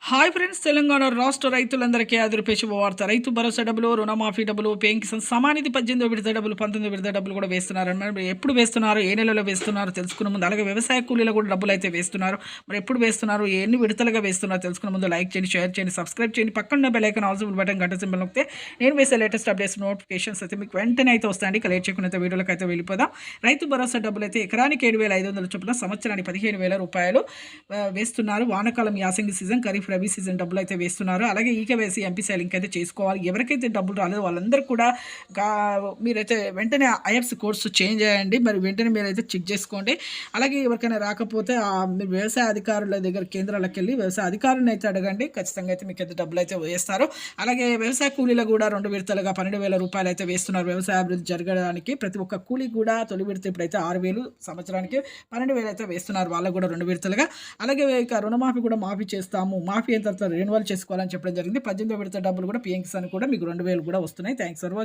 Hi friends, Telangana రాష్ట్ర రైతులందరికీ ఆదిరిపే శుభవార్త. రైతు భరోసా డబ్బులు, రుణమాఫీ డబ్బులు, పేయింగ్ కిసాన్ సమానిధి 18వ విడత డబ్బులు, 19వ విడత డబ్బులు కూడా వేస్తున్నారు. మరి ఎప్పుడు వేస్తున్నారు, ఏ నెలలో వేస్తున్నారు తెలుసుకునే ముందు, అలాగే వ్యవసాయ కూలీలు కూడా డబ్బులు అయితే వేస్తున్నారు. మరి ఎప్పుడు వేస్తున్నారు, ఎన్ని విడతలుగా వేస్తున్నారు తెలుసుకునే ముందు లైక్ చేయండి, షేర్ చేయండి, సబ్స్క్రైబ్ చేయండి. పక్కన బెల్ ఐకాన్ ఆల్సో బటన్ గంట సింబల్ నొక్కితే నేను వేసే లేటెస్ట్ అప్డేట్స్ నోటిఫికేషన్స్ అయితే మీకు వెంటనే అయితే వస్తాయండి. ఇక లేట్ చేయకుండా వీడియోలకు అయితే వెళ్ళిపోదాం. రైతు భరోసా డబ్బులు అయితే ఎకరానికి 7,500 చొప్పున సంవత్సరానికి 15,000 రూపాయలు వేస్తున్నారు. వానాకాలం యాసంగి సీజన్, ఖరీఫ్ రబీ సీజన్ డబ్బులు అయితే వేస్తున్నారు. అలాగే ఈకేవైసీ ఎంపీసీ లింక్ అయితే చేసుకోవాలి. ఎవరికైతే డబ్బులు రాలేదో వాళ్ళందరూ కూడా మీరైతే వెంటనే ఐఎఫ్స్ కోర్స్ చేంజ్ చేయండి. మరి వెంటనే మీరైతే చెక్ చేసుకోండి. అలాగే ఎవరికైనా రాకపోతే మీరు వ్యవసాయ అధికారుల దగ్గర కేంద్రాలకు వెళ్ళి వ్యవసాయ అధికారులను అయితే అడగండి. ఖచ్చితంగా అయితే మీకు అయితే డబ్బులు అయితే వేస్తారు. అలాగే వ్యవసాయ కూలీలు కూడా 2 విడతలుగా 12,000 రూపాయలు అయితే వేస్తున్నారు. వ్యవసాయ అభివృద్ధి జరగడానికి ప్రతి ఒక్క కూలీ కూడా తొలి విడత ఇప్పుడైతే 6,000, సంవత్సరానికి 12,000 అయితే వేస్తున్నారు. వాళ్ళకు కూడా 2 విడతలుగా. అలాగే ఇక రుణమాఫీ కూడా మాఫీ చేస్తాము, మాఫీ అయిన తర్వాత రెన్యువల్ చేసుకోవాలని చెప్పడం జరిగింది. 18వ విడత డబ్బులు కూడా పిఎం కిసాన్ కూడా మీకు 2,000 కూడా వస్తున్నాయి. Thanks for watching.